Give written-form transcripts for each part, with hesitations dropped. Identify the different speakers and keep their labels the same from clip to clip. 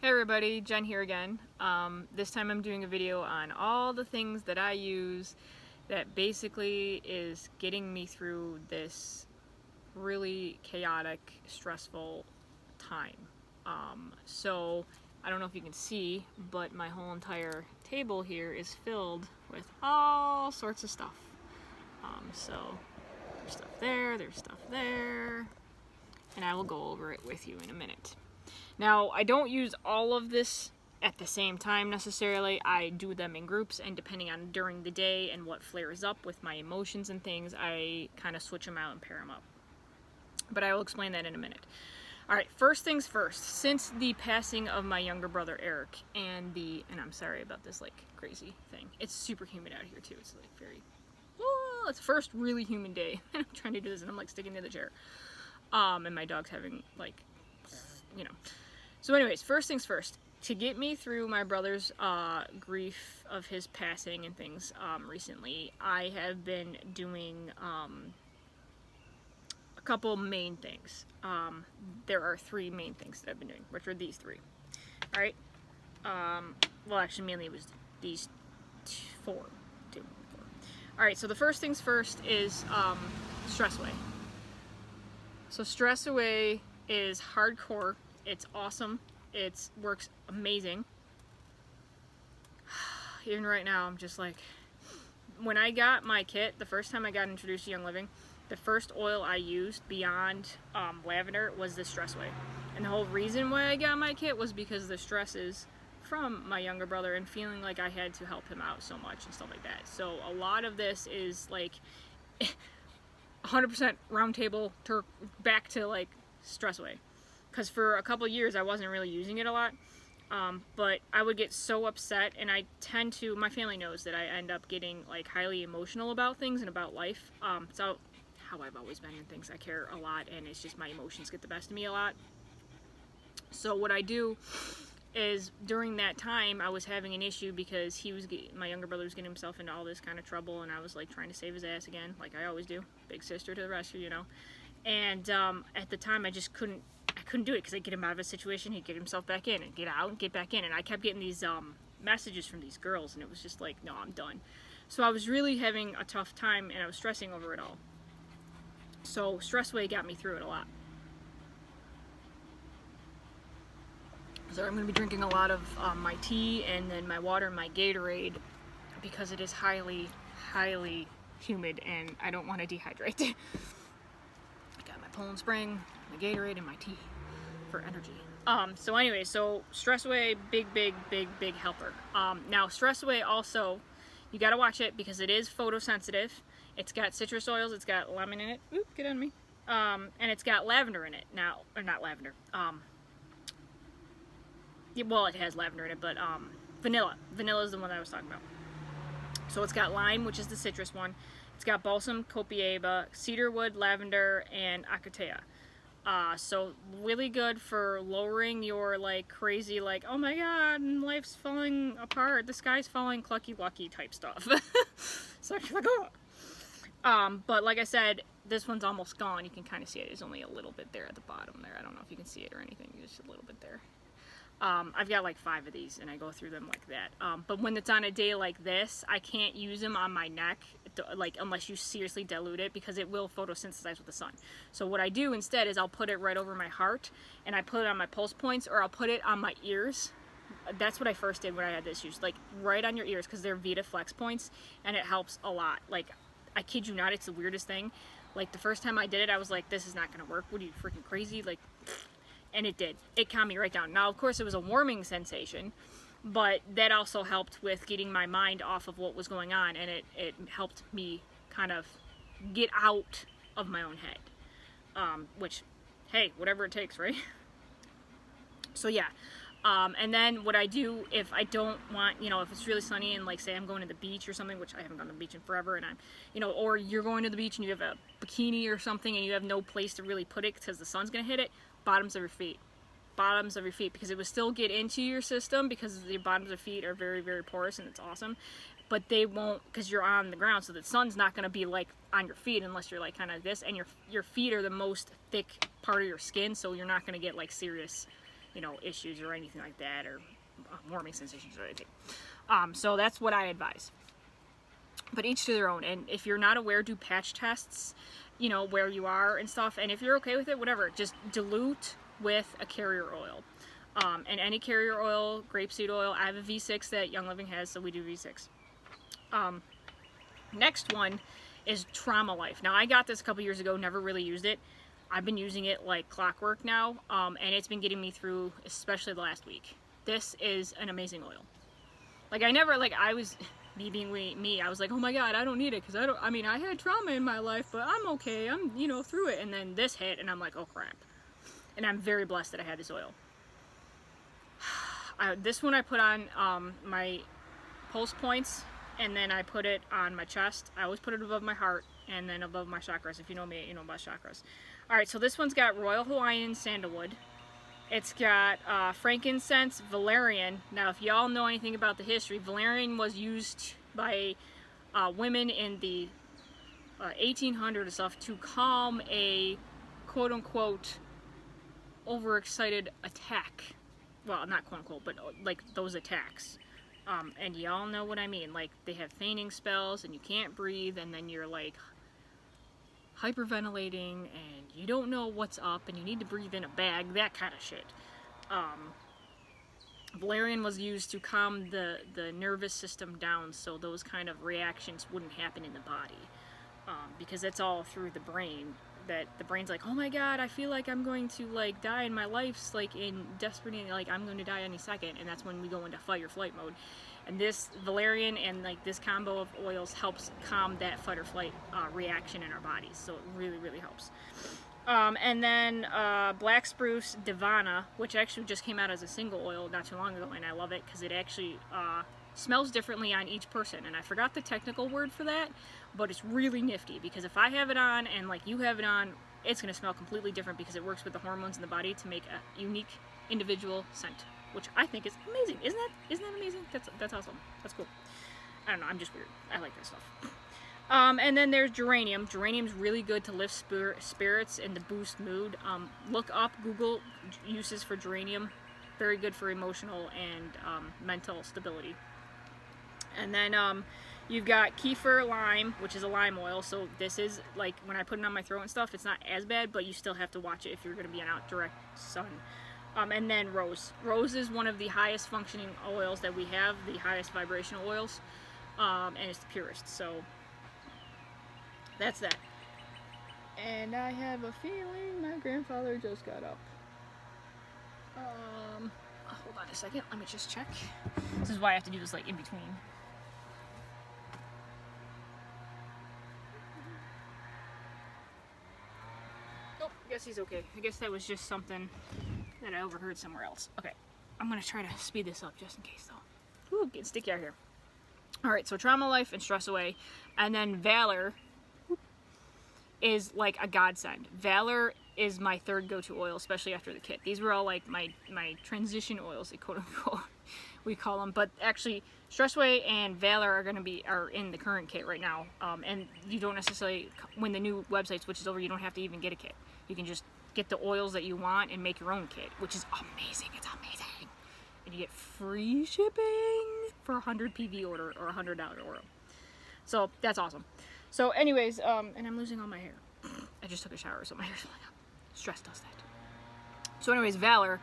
Speaker 1: Hey everybody, Jen here again. This time I'm doing a video on all the things that I use that basically is getting me through this really chaotic, stressful time. So I don't know if you can see, but my whole entire table here is filled with all sorts of stuff. So there's stuff there, and I will go over it with you in a minute. Now, I don't use all of this at the same time necessarily. I do them in groups, and depending on during the day and what flares up with my emotions and things, I kind of switch them out and pair them up. But I will explain that in a minute. Alright, first things first. Since the passing of my younger brother Eric and I'm sorry about this like crazy thing. It's super humid out here too. It's like very, it's the first really humid day. I'm trying to do this and I'm like sticking to the chair. And my dog's having like, you know. So anyways, first things first, to get me through my brother's grief of his passing and things recently, I have been doing a couple main things. There are three main things that I've been doing, which are these three. Alright? Well, actually, mainly it was these four. Alright, so the first things first is Stress Away. So Stress Away is hardcore. It's awesome. It works amazing. Even right now, I'm just like, when I got my kit, the first time I got introduced to Young Living, the first oil I used beyond lavender was the Stress Away. And the whole reason why I got my kit was because of the stresses from my younger brother and feeling like I had to help him out so much and stuff like that. So a lot of this is like 100% round table back to like Stress Away. Because for a couple years I wasn't really using it a lot, but I would get so upset, and I tend to, my family knows that I end up getting like highly emotional about things and about life. It's how I've always been in things. I care a lot, and it's just my emotions get the best of me a lot. So what I do is during that time I was having an issue because my younger brother was getting himself into all this kind of trouble, and I was like trying to save his ass again, like I always do, big sister to the rescue, you know. And at the time I just couldn't do it because I'd get him out of a situation, he'd get himself back in, and get out and get back in, and I kept getting these messages from these girls, and it was just like, no, I'm done. So I was really having a tough time, and I was stressing over it all. So Stress Away got me through it a lot. So I'm going to be drinking a lot of my tea and then my water and my Gatorade because it is highly, highly humid and I don't want to dehydrate. I got my Poland Spring, my Gatorade, and my tea for energy. So anyway, so Stress Away, big helper. Now Stress Away also, you gotta watch it because it is photosensitive. It's got citrus oils, it's got lemon in it. Oop, get on me. And it's got lavender in it. Now, or not lavender. Well, it has lavender in it, but vanilla. Vanilla is the one that I was talking about. So it's got lime, which is the citrus one. It's got balsam, copiaea, cedarwood, lavender, and acacia. So really good for lowering your like crazy, like, oh my god, life's falling apart, the sky's falling, clucky lucky type stuff. So I'm like, oh. But like I said, this one's almost gone. You can kind of see it. There's only a little bit there at the bottom there. I don't know if you can see it or anything. Just a little bit there. I've got like 5 of these and I go through them like that. But when it's on a day like this, I can't use them on my neck, like unless you seriously dilute it, because it will photosynthesize with the sun. So what I do instead is I'll put it right over my heart, and I put it on my pulse points, or I'll put it on my ears. That's what I first did when I had this use, like right on your ears, because they're Vita flex points, and it helps a lot. Like, I kid you not, it's the weirdest thing. Like the first time I did it, I was like, this is not gonna work. What are you, freaking crazy? Like, and it did. It calmed me right down. Now, of course, it was a warming sensation, but that also helped with getting my mind off of what was going on, and it helped me kind of get out of my own head. Which, hey, whatever it takes, right? So yeah. And then what I do if I don't want, you know, if it's really sunny and like say I'm going to the beach or something, which I haven't gone to the beach in forever, and I'm, you know, or you're going to the beach and you have a bikini or something and you have no place to really put it because the sun's gonna hit it, bottoms of your feet, because it will still get into your system because the bottoms of feet are very porous, and it's awesome. But they won't, because you're on the ground, so the sun's not going to be like on your feet unless you're like kind of this, and your feet are the most thick part of your skin, so you're not going to get like serious you know, issues or anything like that, or warming sensations or anything. So that's what I advise. But each to their own. And if you're not aware, do patch tests, you know, where you are and stuff. And if you're okay with it, whatever, just dilute with a carrier oil. And any carrier oil, grapeseed oil. I have a V6 that Young Living has, so we do V6. Next one is Trauma Life. Now, I got this a couple years ago, never really used it. I've been using it like clockwork now, and it's been getting me through, especially the last week. This is an amazing oil. Like, I never, like, I was, me being me, I was like, oh my god, I don't need it, because I mean, I had trauma in my life, but I'm okay, I'm, you know, through it. And then this hit, and I'm like, oh crap. And I'm very blessed that I had this oil. This one I put on my pulse points, and then I put it on my chest. I always put it above my heart, and then above my chakras. If you know me, you know about chakras. Alright, so this one's got Royal Hawaiian Sandalwood. It's got frankincense, valerian. Now, if y'all know anything about the history, valerian was used by women in the 1800s and stuff to calm a quote-unquote overexcited attack. Well, not quote-unquote, but like those attacks. And y'all know what I mean. Like, they have fainting spells, and you can't breathe, and then you're like hyperventilating, and you don't know what's up, and you need to breathe in a bag, that kind of shit. Valerian was used to calm the nervous system down, so those kind of reactions wouldn't happen in the body. Because it's all through the brain, that the brain's like, oh my god, I feel like I'm going to, like, die, and my life's, like, in desperate, like, I'm going to die any second, and that's when we go into fight or flight mode. And this valerian and, like, this combo of oils helps calm that fight or flight reaction in our bodies, so it really, really helps. And then black spruce Divana, which actually just came out as a single oil not too long ago, and I love it because it actually smells differently on each person, and I forgot the technical word for that, but it's really nifty, because if I have it on and like you have it on, it's going to smell completely different, because it works with the hormones in the body to make a unique individual scent, which I think is amazing. Isn't that amazing? That's awesome. That's cool. I don't know, I'm just weird. I like that stuff. And then there's geranium. Geranium's really good to lift spirits and to boost mood. Look up, Google uses for geranium. Very good for emotional and mental stability. And then you've got kefir lime, which is a lime oil. So this is, like, when I put it on my throat and stuff, it's not as bad, but you still have to watch it if you're going to be in direct sun. And then rose. Rose is one of the highest functioning oils that we have, the highest vibrational oils, and it's the purest. So that's that. And I have a feeling my grandfather just got up. Hold on a second, let me just check. This is why I have to do this, like, in between. Oh, I guess he's okay. I guess that was just something that I overheard somewhere else. Okay, I'm gonna try to speed this up just in case, though. Ooh, getting sticky out here. Alright, so Trauma Life and Stress Away. And then Valor is like a godsend. Valor is my third go-to oil, especially after the kit. These were all like my transition oils, quote-unquote, we call them. But actually, Stress Away and Valor are in the current kit right now. And you don't necessarily, when the new website switches over, you don't have to even get a kit. You can just get the oils that you want and make your own kit, which is amazing. It's amazing. And you get free shipping for a 100 PV order or a $100 order. So that's awesome. So anyways, and I'm losing all my hair. I just took a shower, so my hair's falling out. Stress does that. So anyways, Valor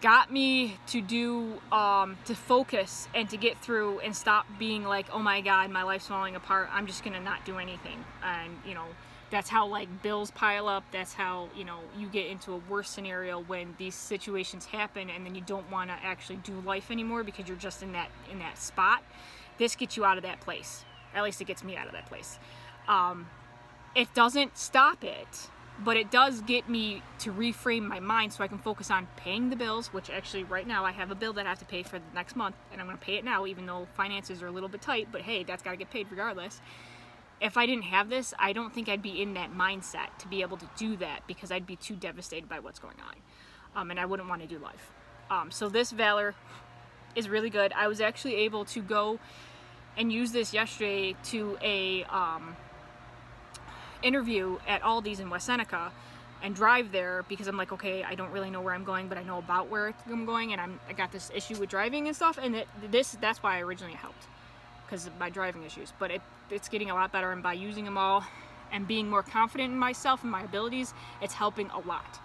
Speaker 1: got me to do, to focus and to get through and stop being like, oh my god, my life's falling apart, I'm just gonna not do anything. And, you know, that's how, like, bills pile up. That's how, you know, you get into a worse scenario when these situations happen, and then you don't want to actually do life anymore because you're just in that spot. This gets you out of that place. At least it gets me out of that place. It doesn't stop it, but it does get me to reframe my mind so I can focus on paying the bills, which actually right now I have a bill that I have to pay for the next month, and I'm going to pay it now, even though finances are a little bit tight, but hey, that's got to get paid regardless. If I didn't have this, I don't think I'd be in that mindset to be able to do that, because I'd be too devastated by what's going on, and I wouldn't want to do life. So this Valor is really good. I was actually able to go and use this yesterday to a interview at Aldi's in West Seneca, and drive there, because I'm like, okay, I don't really know where I'm going, but I know about where I'm going, and I got this issue with driving and stuff, and that's why I originally helped, because of my driving issues. But it's getting a lot better, and by using them all and being more confident in myself and my abilities, it's helping a lot.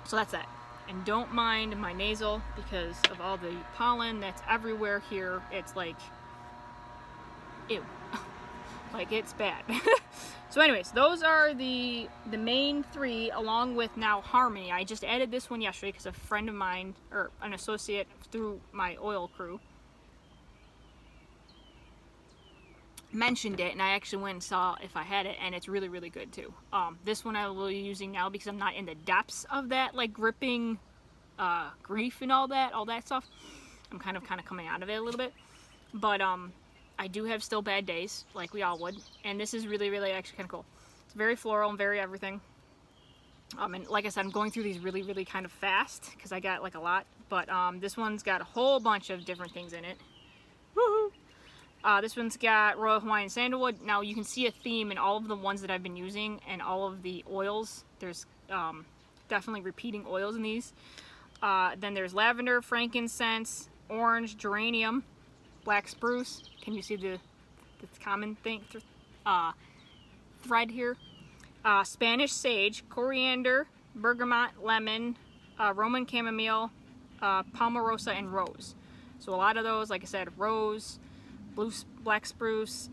Speaker 1: So that's that. And don't mind my nasal because of all the pollen that's everywhere here. It's like, ew. Like, it's bad. So anyways, those are the main 3, along with now Harmony. I just added this one yesterday because a friend of mine, or an associate through my oil crew, mentioned it, and I actually went and saw if I had it, and it's really, really good too. This one I will be using now because I'm not in the depths of that, like, gripping grief and all that stuff. I'm kind of coming out of it a little bit, but I do have still bad days, like we all would, and this is really, really actually kind of cool. It's very floral and very everything. And like I said, I'm going through these really, really kind of fast because I got like a lot, but this one's got a whole bunch of different things in it. Woohoo! This one's got Royal Hawaiian Sandalwood. Now you can see a theme in all of the ones that I've been using and all of the oils. There's definitely repeating oils in these. Then there's lavender, frankincense, orange, geranium, black spruce. Can you see the common thing thread here? Spanish sage, coriander, bergamot, lemon, Roman chamomile, palmarosa, and rose. So a lot of those, like I said, rose, black spruce,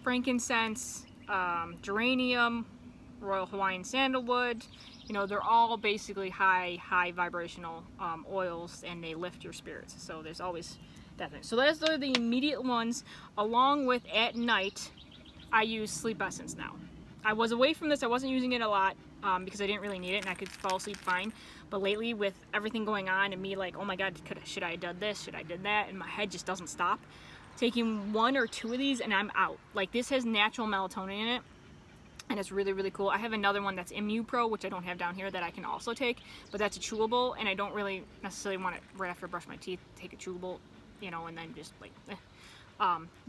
Speaker 1: frankincense, geranium, Royal Hawaiian Sandalwood. You know, they're all basically high vibrational oils, and they lift your spirits. So there's always that thing. So those are the immediate ones, along with at night, I use Sleep Essence now. I was away from this, I wasn't using it a lot because I didn't really need it and I could fall asleep fine. But lately, with everything going on and me like, oh my god, should I have done this, should I have done that, and my head just doesn't stop. Taking 1 or 2 of these and I'm out. Like, this has natural melatonin in it, and it's really, really cool. I have another one that's ImmuPro, which I don't have down here, that I can also take, but that's a chewable, and I don't really necessarily want it right after I brush my teeth, take a chewable, you know, and then just like,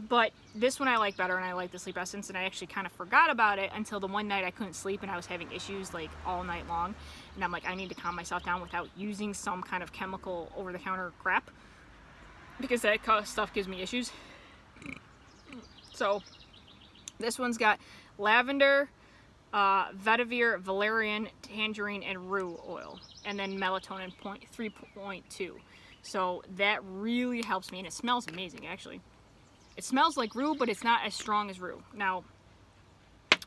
Speaker 1: but this one I like better, and I like the Sleep Essence, and I actually kind of forgot about it until the one night I couldn't sleep and I was having issues like all night long, and I'm like, I need to calm myself down without using some kind of chemical over-the-counter crap, because that kind of stuff gives me issues. So this one's got lavender, vetiver, valerian, tangerine, and rue oil, and then melatonin 3.2. So that really helps me, and it smells amazing actually. It smells like rue, but it's not as strong as rue. Now,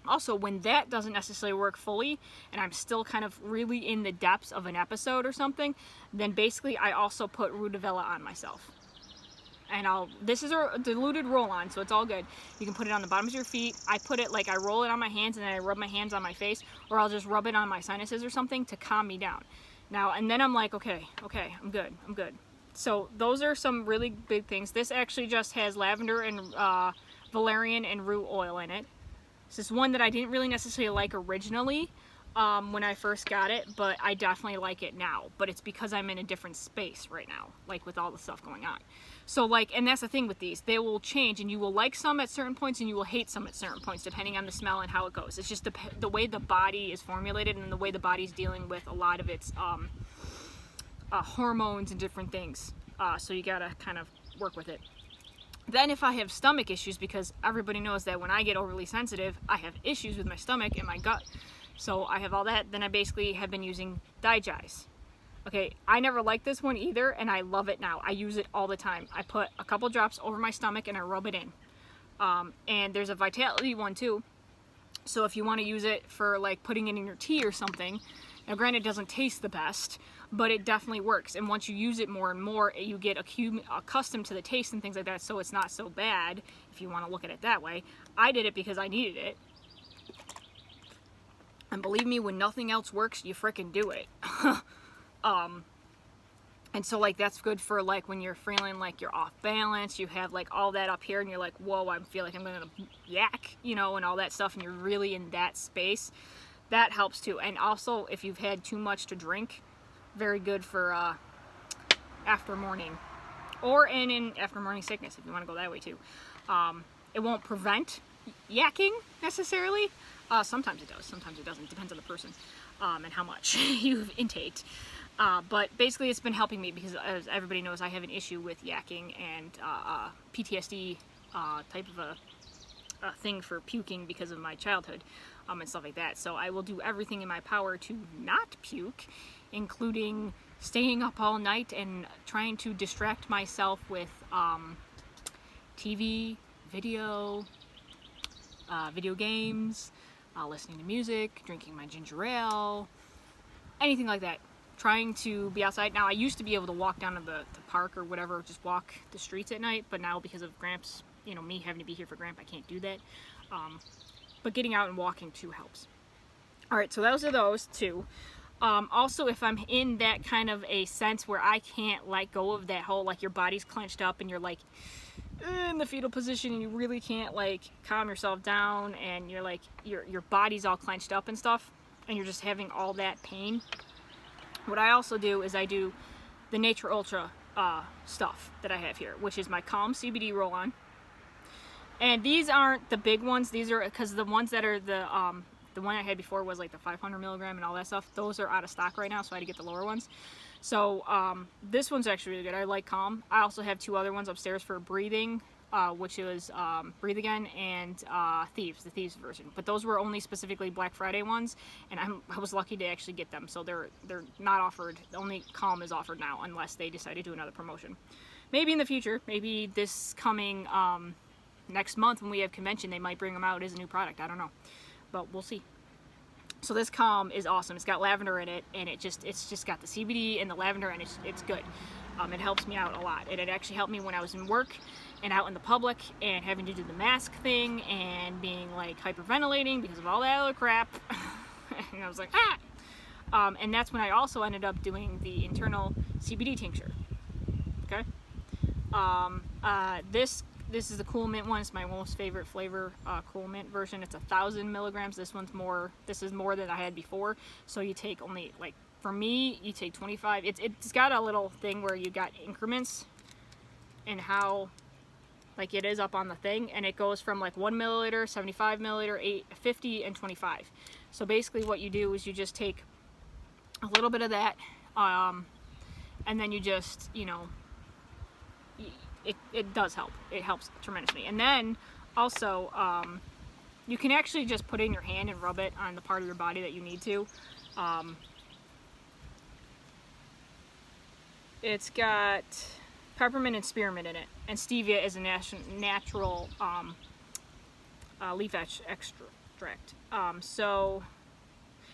Speaker 1: also, when that doesn't necessarily work fully, and I'm still kind of really in the depths of an episode or something, then basically I also put rue de vela on myself. And this is a diluted roll-on, so it's all good. You can put it on the bottoms of your feet. I put it, like, I roll it on my hands, and then I rub my hands on my face, or I'll just rub it on my sinuses or something to calm me down. Now, and then I'm like, okay, I'm good. So those are some really big things. This actually just has lavender and valerian and rue oil in it. This is one that I didn't really necessarily like originally when I first got it, but I definitely like it now. But it's because I'm in a different space right now, like with all the stuff going on. So like, and that's the thing with these, they will change, and you will like some at certain points and you will hate some at certain points, depending on the smell and how it goes. It's just the way the body is formulated and the way the body's dealing with a lot of its hormones and different things. So you gotta kind of work with it. Then if I have stomach issues, because everybody knows that when I get overly sensitive, I have issues with my stomach and my gut. So I have all that, then I basically have been using Digize. Okay, I never liked this one either, and I love it now. I use it all the time. I put a couple drops over my stomach and I rub it in. And there's a Vitality one too. So if you want to use it for like putting it in your tea or something, now granted it doesn't taste the best, but it definitely works. And once you use it more and more, you get accustomed to the taste and things like that, so it's not so bad if you want to look at it that way. I did it because I needed it. And believe me, when nothing else works, you frickin' do it. And so like that's good for like when you're feeling like you're off balance, you have like all that up here and you're like, whoa, I feel like I'm gonna yak, you know, and all that stuff, and you're really in that space. That helps too. And also if you've had too much to drink, very good for after morning, or in after morning sickness if you want to go that way too. It won't prevent yakking necessarily. Sometimes it does, sometimes it doesn't. Depends on the person and how much you've intaked. But basically it's been helping me because, as everybody knows, I have an issue with yakking and PTSD type of a thing for puking because of my childhood and stuff like that. So I will do everything in my power to not puke, including staying up all night and trying to distract myself with TV, video games, listening to music, drinking my ginger ale, anything like that. Trying to be outside. Now, I used to be able to walk down to the park or whatever, just walk the streets at night, but now because of Gramps, you know, me having to be here for Gramp, I can't do that. But getting out and walking too helps. Alright, so those are those two. Also, if I'm in that kind of a sense where I can't let go of that whole, like, your body's clenched up and you're like in the fetal position and you really can't like calm yourself down and you're like your body's all clenched up and stuff and you're just having all that pain, what I also do is I do the Nature Ultra stuff that I have here, which is my Calm CBD roll-on. And these aren't the big ones. These are, because the ones that are the one I had before was like the 500 milligram and all that stuff. Those are out of stock right now, so I had to get the lower ones. So this one's actually really good. I like Calm. I also have two other ones upstairs for breathing, which is Breathe Again and Thieves, the Thieves version. But those were only specifically Black Friday ones, and I was lucky to actually get them. So they're not offered. Only Calm is offered now, unless they decide to do another promotion. Maybe in the future, maybe this coming next month when we have convention, they might bring them out as a new product. I don't know, but we'll see. So this Calm is awesome. It's got lavender in it, and it's just got the CBD and the lavender, and it's good. It helps me out a lot, and it actually helped me when I was in work and out in the public and having to do the mask thing and being like hyperventilating because of all that other crap. And I was like, and that's when I also ended up doing the internal CBD tincture. Okay. This is the Cool Mint one. It's my most favorite flavor, Cool Mint version. It's 1,000 milligrams. This is more than I had before. So you take only, like, for me, you take 25. It's got a little thing where you got increments and how, like, it is up on the thing. And it goes from, like, 1 milliliter, 75 milliliter, 50, and 25. So basically what you do is you just take a little bit of that, and then you just, you know, it does help. It helps tremendously. And then also you can actually just put it in your hand and rub it on the part of your body that you need to. It's got peppermint and spearmint in it, and stevia is a natural leaf extract. So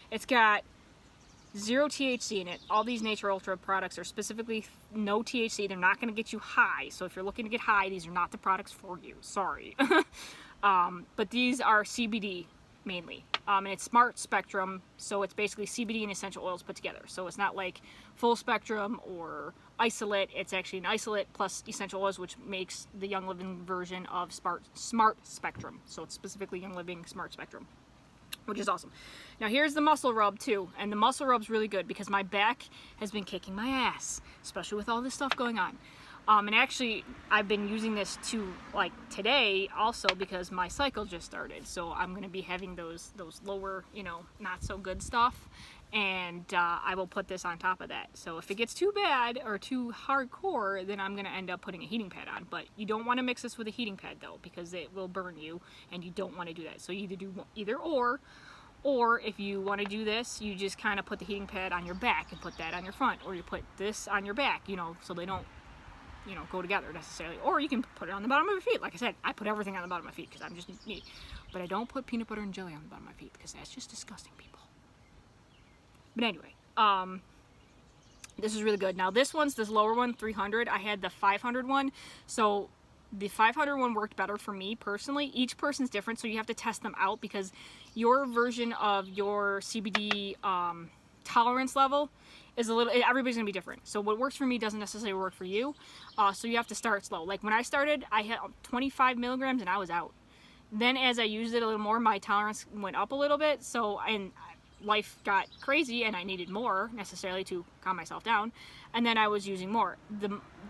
Speaker 1: it's got 0 THC in it. All these Nature Ultra products are specifically no THC. They're not going to get you high. So if you're looking to get high, these are not the products for you. Sorry. But these are CBD mainly. And it's smart spectrum. So it's basically CBD and essential oils put together. So it's not like full spectrum or isolate. It's actually an isolate plus essential oils, which makes the Young Living version of smart spectrum. So it's specifically Young Living smart spectrum, which is awesome. Now here's the muscle rub too, and the muscle rub's really good because my back has been kicking my ass, especially with all this stuff going on. And actually, I've been using this to, like, today also because my cycle just started, so I'm going to be having those lower, you know, not so good stuff, and I will put this on top of that. So if it gets too bad or too hardcore, then I'm going to end up putting a heating pad on. But you don't want to mix this with a heating pad though, because it will burn you, and you don't want to do that. So you either do either or if you want to do this, you just kind of put the heating pad on your back and put that on your front, or you put this on your back, you know, so they don't, you know, go together necessarily. Or you can put it on the bottom of your feet. Like I said, I put everything on the bottom of my feet because I'm just me. But I don't put peanut butter and jelly on the bottom of my feet because that's just disgusting, people. But anyway, this is really good. Now this lower one, 300. I had the 500 one. So the 500 one worked better for me personally. Each person's different, so you have to test them out because your version of your CBD tolerance level is everybody's gonna be different. So what works for me doesn't necessarily work for you. So you have to start slow. Like when I started, I had 25 milligrams and I was out. Then as I used it a little more, my tolerance went up a little bit. So, and life got crazy and I needed more necessarily to calm myself down. And then I was using more.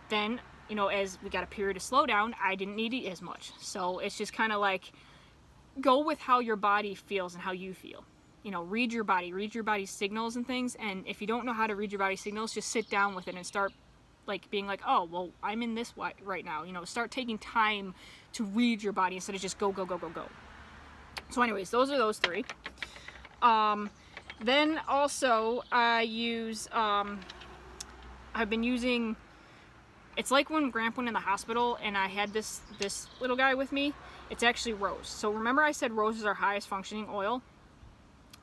Speaker 1: Then, you know, as we got a period of slowdown, I didn't need it as much. So it's just kind of like, go with how your body feels and how you feel. You know, read your body's signals and things. And if you don't know how to read your body's signals, just sit down with it and start like being like, oh, well, I'm in this way right now. You know, start taking time to read your body instead of just go. So anyways, those are those 3. Then also I use, I've been using, it's like when Grandpa went in the hospital and I had this little guy with me. It's actually rose. So remember I said rose is our highest functioning oil?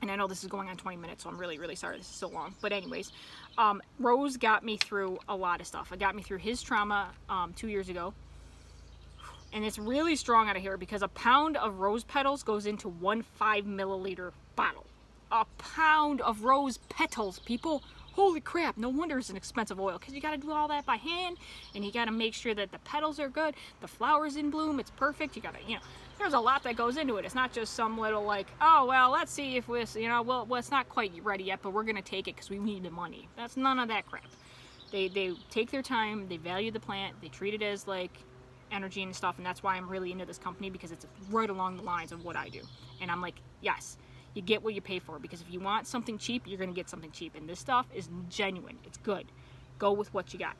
Speaker 1: And I know this is going on 20 minutes, so I'm really, really sorry this is so long. But anyways, rose got me through a lot of stuff. It got me through his trauma 2 years ago. And it's really strong out of here because a pound of rose petals goes into 1 5-milliliter bottle. A pound of rose petals, people. Holy crap, no wonder it's an expensive oil because you got to do all that by hand and you got to make sure that the petals are good, the flower's in bloom, it's perfect. You got to, you know, there's a lot that goes into it. It's not just some little like, oh, well, let's see if this, you know, well, it's not quite ready yet, but we're going to take it because we need the money. That's none of that crap. They take their time, they value the plant, they treat it as like energy and stuff, and that's why I'm really into this company because it's right along the lines of what I do. And I'm like, yes. You get what you pay for, because if you want something cheap, you're going to get something cheap. And this stuff is genuine. It's good. Go with what you got.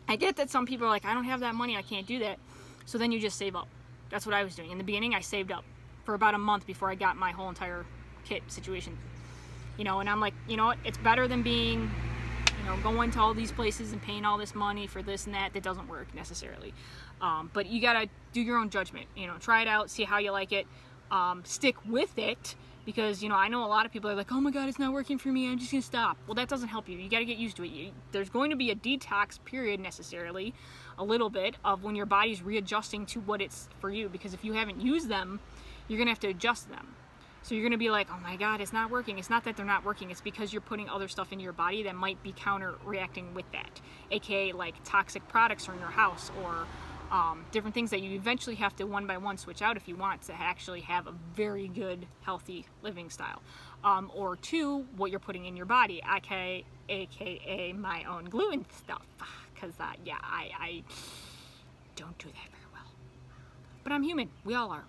Speaker 1: I get that some people are like, I don't have that money, I can't do that. So then you just save up. That's what I was doing. In the beginning, I saved up for about a month before I got my whole entire kit situation. You know, and I'm like, you know what? It's better than being, you know, going to all these places and paying all this money for this and that. That doesn't work necessarily. But you got to do your own judgment. You know, try it out, see how you like it. Stick with it, because, you know, I know a lot of people are like, oh my god, it's not working for me, I'm just gonna stop. Well, that doesn't help you. You got to get used to it. There's going to be a detox period necessarily, a little bit, of when your body's readjusting to what it's for you, because if you haven't used them, you're gonna have to adjust them. So you're gonna be like, oh my god, it's not working. It's not that they're not working, it's because you're putting other stuff in your body that might be counter-reacting with that, aka like toxic products are in your house, or different things that you eventually have to one by one switch out if you want to actually have a very good, healthy living style. Or 2, what you're putting in your body, aka my own gluten stuff. Because, yeah, I don't do that very well. But I'm human. We all are.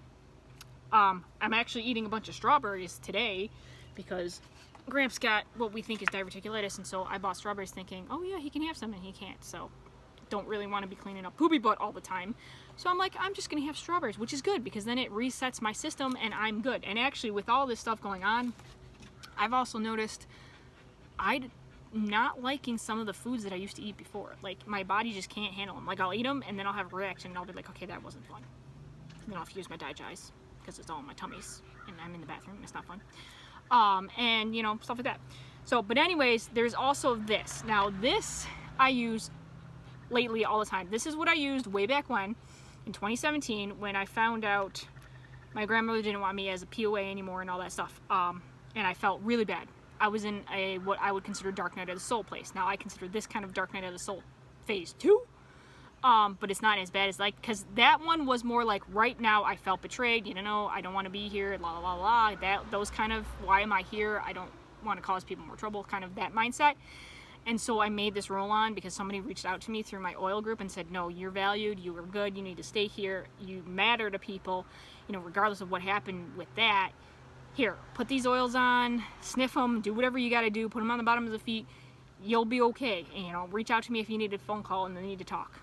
Speaker 1: I'm actually eating a bunch of strawberries today because Gramps got what we think is diverticulitis, and so I bought strawberries thinking, oh yeah, he can have some, and he can't. So don't really want to be cleaning up poopy butt all the time. So I'm like, I'm just going to have strawberries, which is good because then it resets my system and I'm good. And actually, with all this stuff going on, I've also noticed I'm not liking some of the foods that I used to eat before. Like, my body just can't handle them. Like, I'll eat them and then I'll have a reaction and I'll be like, okay, that wasn't fun. And then I'll have to use my Digize because it's all in my tummies and I'm in the bathroom and it's not fun. And, you know, stuff like that. So, but anyways, there's also this. Now, this I use lately all the time. This is what I used way back when, in 2017, when I found out my grandmother didn't want me as a POA anymore and all that stuff. And I felt really bad. I was in a what I would consider dark night of the soul place. Now I consider this kind of dark night of the soul phase 2. But it's not as bad as, like, because that one was more like, right now I felt betrayed, you know, I don't want to be here, la la la la, those kind of, why am I here, I don't want to cause people more trouble, kind of that mindset. And so I made this roll-on because somebody reached out to me through my oil group and said, no, you're valued, you were good, you need to stay here, you matter to people, you know, regardless of what happened with that. Here, put these oils on, sniff them, do whatever you got to do, put them on the bottom of the feet, you'll be okay. And, you know, reach out to me if you need a phone call and they need to talk.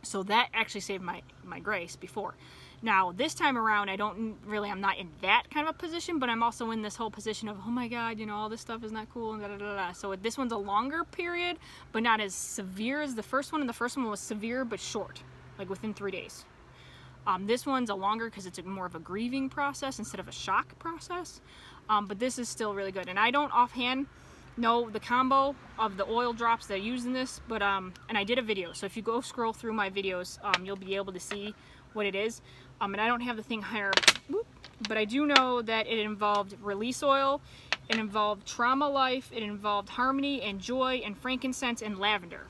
Speaker 1: So that actually saved my grace before. Now, this time around, I'm not in that kind of a position, but I'm also in this whole position of, oh my god, you know, all this stuff is not cool, and da da da da. So this one's a longer period, but not as severe as the first one, and the first one was severe but short, like within 3 days. This one's a longer because it's more of a grieving process instead of a shock process, but this is still really good. And I don't offhand know the combo of the oil drops that I use in this, but and I did a video, so if you go scroll through my videos, you'll be able to see what it is. And I don't have the thing higher, but I do know that it involved release oil, it involved trauma life, it involved harmony and joy and frankincense and lavender.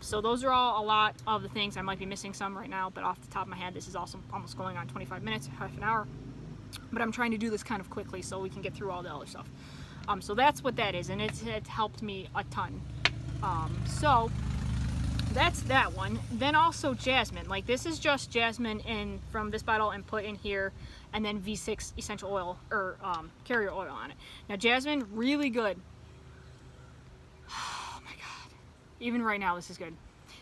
Speaker 1: So those are all a lot of the things. I might be missing some right now, but off the top of my head, this is also almost going on 25 minutes, half an hour. But I'm trying to do this kind of quickly so we can get through all the other stuff. So that's what that is, and it's helped me a ton. So that's that one. Then also Jasmine. Like this is just Jasmine in from this bottle and put in here, and then V6 essential oil or carrier oil on it. Now Jasmine, really good. Oh my god. Even right now, this is good.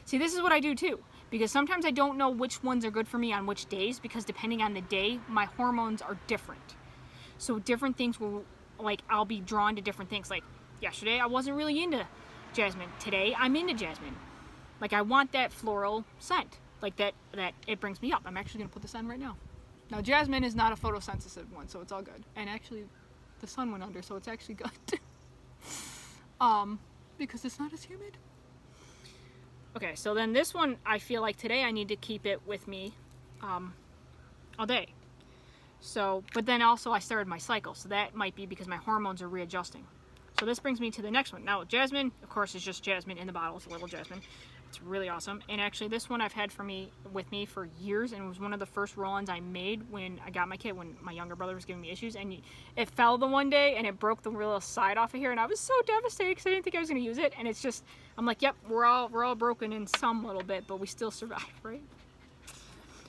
Speaker 1: See, this is what I do too, because sometimes I don't know which ones are good for me on which days, because depending on the day, my hormones are different. So different things will, like, I'll be drawn to different things. Like yesterday, I wasn't really into Jasmine. Today, I'm into Jasmine. Like, I want that floral scent. Like, that it brings me up. I'm actually going to put this on right now. Now, Jasmine is not a photosensitive one, so it's all good. And actually, the sun went under, so it's actually good. Because it's not as humid. Okay, so then this one, I feel like today I need to keep it with me all day. So, but then also I started my cycle, so that might be because my hormones are readjusting. So this brings me to the next one. Now, Jasmine, of course, is just Jasmine in the bottle. It's a little Jasmine. It's really awesome. And actually, this one I've had with me for years, and it was one of the first roll-ons I made when I got my kit, when my younger brother was giving me issues. And it fell the one day, and it broke the little side off of here, and I was so devastated because I didn't think I was going to use it. And it's just, I'm like, yep, we're all broken in some little bit, but we still survive, right?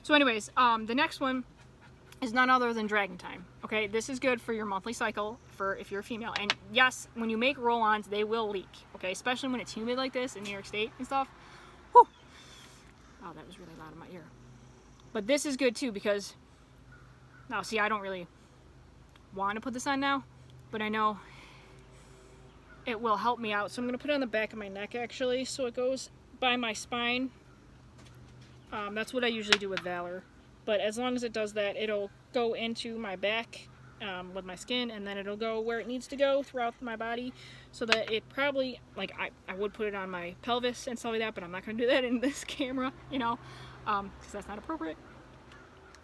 Speaker 1: So anyways, the next one is none other than Dragon Time. Okay, this is good for your monthly cycle for if you're a female. And yes, when you make roll-ons, they will leak. Okay, especially when it's humid like this in New York State and stuff. Whew. Oh, that was really loud in my ear. But this is good too, because now see, I don't really want to put this on now, but I know it will help me out. So I'm going to put it on the back of my neck actually, so it goes by my spine. That's what I usually do with Valor. But as long as it does that, it'll go into my back with my skin, and then it'll go where it needs to go throughout my body, so that it probably, like, I would put it on my pelvis and stuff like that, but I'm not going to do that in this camera, you know, because that's not appropriate.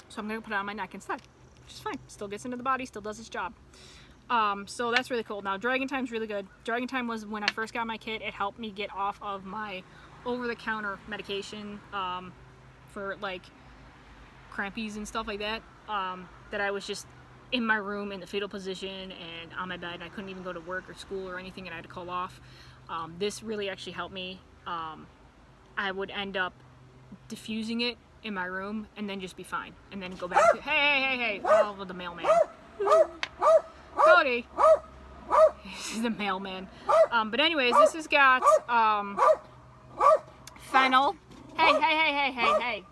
Speaker 1: So I'm going to put it on my neck instead, which is fine. Still gets into the body, still does its job. So that's really cool. Now, Dragon Time's really good. Dragon Time was when I first got my kit. It helped me get off of my over-the-counter medication for, like, crampies and stuff like that, that I was just in my room in the fetal position and on my bed, and I couldn't even go to work or school or anything, and I had to call off. This really actually helped me. I would end up diffusing it in my room and then just be fine, and then go back to, hey, oh, well, the mailman. Cody! This is the mailman. But anyways, this has got fennel. Hey.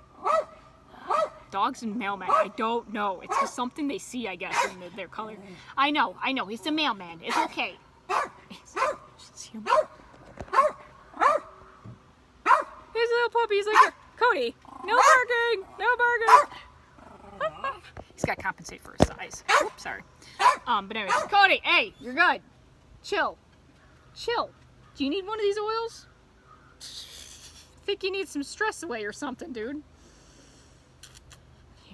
Speaker 1: Dogs and mailman, I don't know. It's just something they see, I guess, in their color. I know. He's the mailman. It's okay. His little puppy. He's like, Cody, no barking. He's got to compensate for his size. Oops, sorry. But anyway, Cody, hey, you're good. Chill. Do you need one of these oils? I think you need some stress away or something, dude.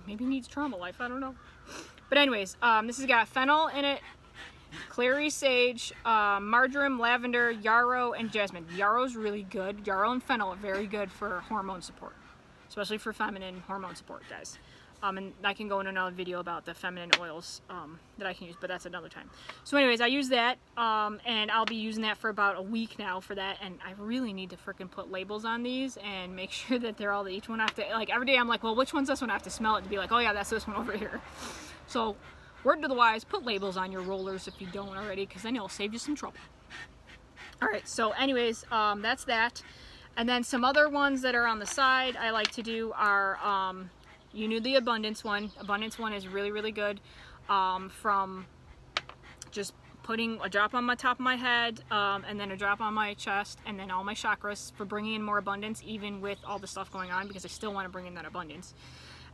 Speaker 1: Maybe he needs trauma life, I don't know. But anyways, this has got fennel in it, clary sage, marjoram, lavender, yarrow, and jasmine. Yarrow's really good. Yarrow and fennel are very good for hormone support, especially for feminine hormone support, guys. And I can go in another video about the feminine oils that I can use, but that's another time. So anyways, I use that, and I'll be using that for about a week now for that, and I really need to freaking put labels on these and make sure that they're all, each one I have to, like, every day I'm like, well, which one's this one? I have to smell it to be like, oh yeah, that's this one over here. So, word to the wise, put labels on your rollers if you don't already, because then it'll save you some trouble. Alright, so anyways, that's that. And then some other ones that are on the side I like to do are, you knew the Abundance one. Abundance one is really, really good, from just putting a drop on my top of my head, and then a drop on my chest, and then all my chakras, for bringing in more abundance, even with all the stuff going on, because I still want to bring in that abundance.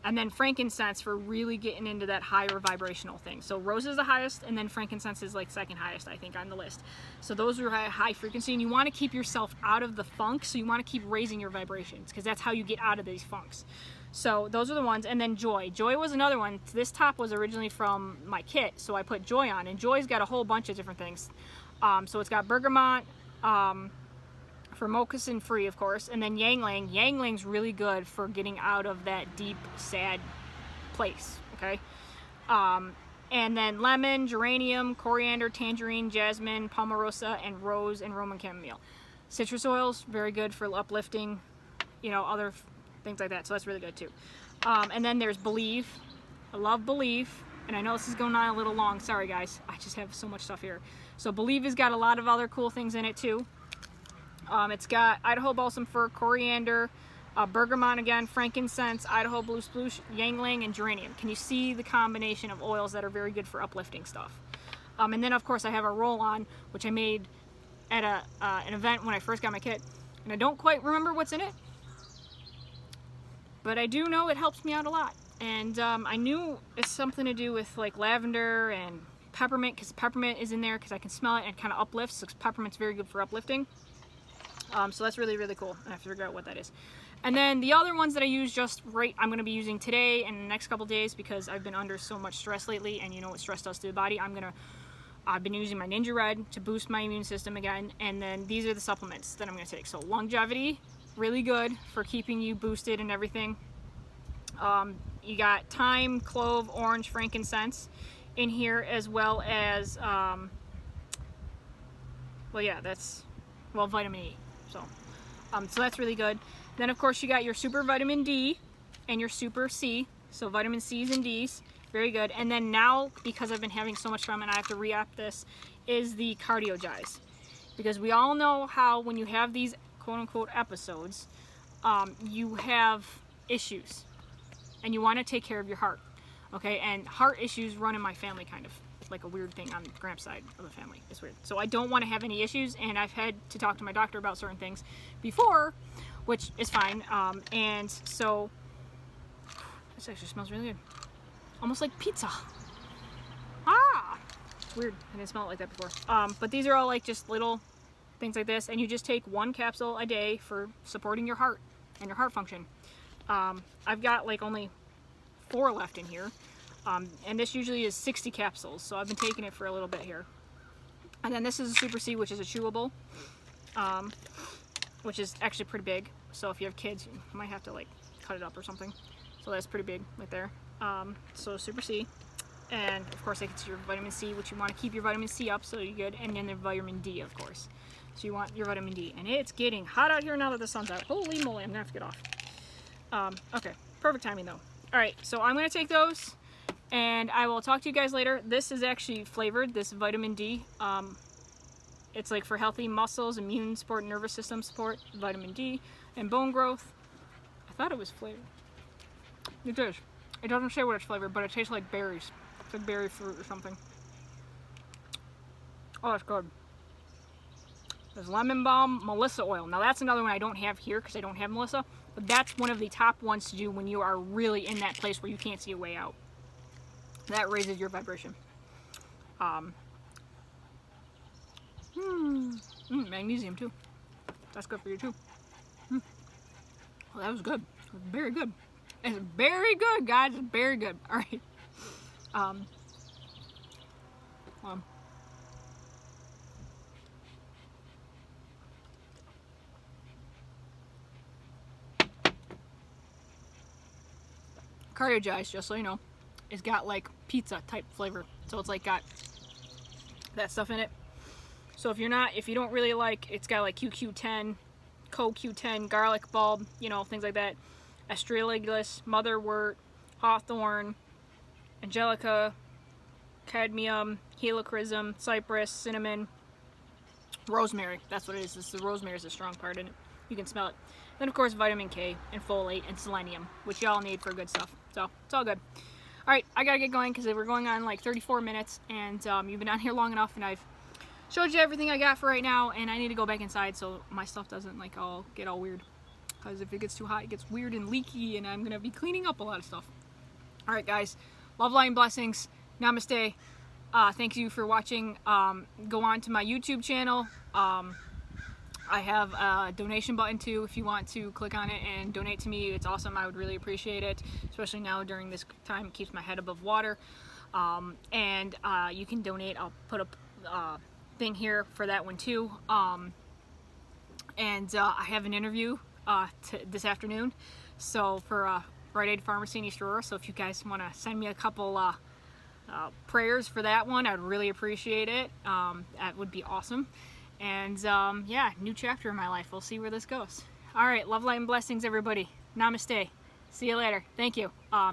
Speaker 1: And then frankincense for really getting into that higher vibrational thing. So rose is the highest, and then frankincense is like second highest, I think, on the list. So those are high frequency, and you want to keep yourself out of the funk, so you want to keep raising your vibrations, because that's how you get out of these funks. So those are the ones. And then Joy. Joy was another one. This top was originally from my kit, so I put Joy on, and Joy's got a whole bunch of different things. So it's got bergamot, for moccasin free, of course, and then Yangling. Yangling's really good for getting out of that deep, sad place, okay? And then lemon, geranium, coriander, tangerine, jasmine, palmarosa, and rose, and Roman chamomile. Citrus oils, very good for uplifting, you know, other things like that. So that's really good too. And then there's Believe. I love Believe. And I know this is going on a little long. Sorry, guys. I just have so much stuff here. So Believe has got a lot of other cool things in it too. It's got Idaho balsam fir, coriander, bergamot again, frankincense, Idaho blue spruce, yangling, and geranium. Can you see the combination of oils that are very good for uplifting stuff? And then of course I have a roll-on, which I made at an event when I first got my kit. And I don't quite remember what's in it, but I do know it helps me out a lot. And I knew it's something to do with like lavender and peppermint, because peppermint is in there because I can smell it and it kind of uplifts. So peppermint's very good for uplifting. So that's really, really cool. I have to figure out what that is. And then the other ones that I use I'm going to be using today and the next couple days, because I've been under so much stress lately, and you know what stress does to the body. I've been using my Ninja Red to boost my immune system again, and then these are the supplements that I'm going to take. So Longevity, really good for keeping you boosted and everything. You got thyme, clove, orange, frankincense in here, as well as, vitamin E. So that's really good. Then of course you got your super vitamin D and your super C. So vitamin C's and D's, very good. And then now, because I've been having so much fun and I have to re-up this, is the Cardiogize. Because we all know how when you have these quote-unquote episodes, you have issues. And you want to take care of your heart. Okay, and heart issues run in my family, kind of like a weird thing on Gramps' side of the family. It's weird. So I don't want to have any issues, and I've had to talk to my doctor about certain things before, which is fine. And so this actually smells really good. Almost like pizza. It's weird. I didn't smell it like that before. But these are all like just little things like this, and you just take one capsule a day for supporting your heart and your heart function. I've got like only 4 left in here. And this usually is 60 capsules, so I've been taking it for a little bit here. And then this is a Super C, which is a chewable, which is actually pretty big. So if you have kids, you might have to like cut it up or something. So that's pretty big right there. So Super C. And of course, it's your vitamin C, which you want to keep your vitamin C up, so you're good. And then the vitamin D, of course. So you want your vitamin D. And it's getting hot out here now that the sun's out. Holy moly, I'm gonna have to get off. Okay, perfect timing though. All right, so I'm gonna take those, and I will talk to you guys later. This is actually flavored, this vitamin D. It's like for healthy muscles, immune support, nervous system support, vitamin D, and bone growth. I thought it was flavored. It is. It doesn't say what it's flavored, but it tastes like berries. It's like berry fruit or something. Oh, that's good. There's lemon balm, Melissa oil. Now that's another one I don't have here because I don't have Melissa, but that's one of the top ones to do when you are really in that place where you can't see a way out. That raises your vibration. Magnesium too. That's good for you too. Well, that was good. It was very good. It's very good, guys. It's very good. All right. Cardiogize, just so you know, it's got like pizza type flavor. So it's like got that stuff in it. So if you don't really like, it's got like QQ10, CoQ10, garlic bulb, you know, things like that. Astragalus, motherwort, hawthorn, angelica, cadmium, helichrysum, cypress, cinnamon, rosemary. That's what it is. The rosemary is a strong part in it. You can smell it. Then of course vitamin K and folate and selenium, which y'all need for good stuff. So it's all good. All right, I gotta get going because we're going on like 34 minutes, and you've been on here long enough, and I've showed you everything I got for right now, and I need to go back inside so my stuff doesn't like get all weird. Because if it gets too hot, it gets weird and leaky, and I'm gonna be cleaning up a lot of stuff. All right, guys, love, light, and blessings. Namaste. Thank you for watching. Go on to my YouTube channel. I have a donation button too if you want to click on it and donate to me. It's awesome. I would really appreciate it, especially now during this time. It keeps my head above water. And you can donate. I'll put a thing here for that one too. And I have an interview this afternoon, so for Rite Aid Pharmacy in East Aurora. So if you guys want to send me a couple prayers for that one, I'd really appreciate it. That would be awesome. And yeah, new chapter in my life. We'll see where this goes. All right, love, light, and blessings, everybody. Namaste. See you later. Thank you.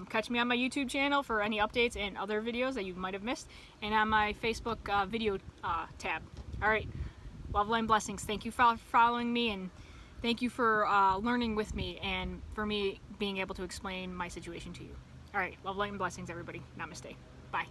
Speaker 1: Catch me on my YouTube channel for any updates and other videos that you might have missed, and on my Facebook video tab. All right, love, light, and blessings. Thank you for following me, and thank you for learning with me, and for me being able to explain my situation to you. All right, love, light, and blessings, everybody. Namaste. Bye.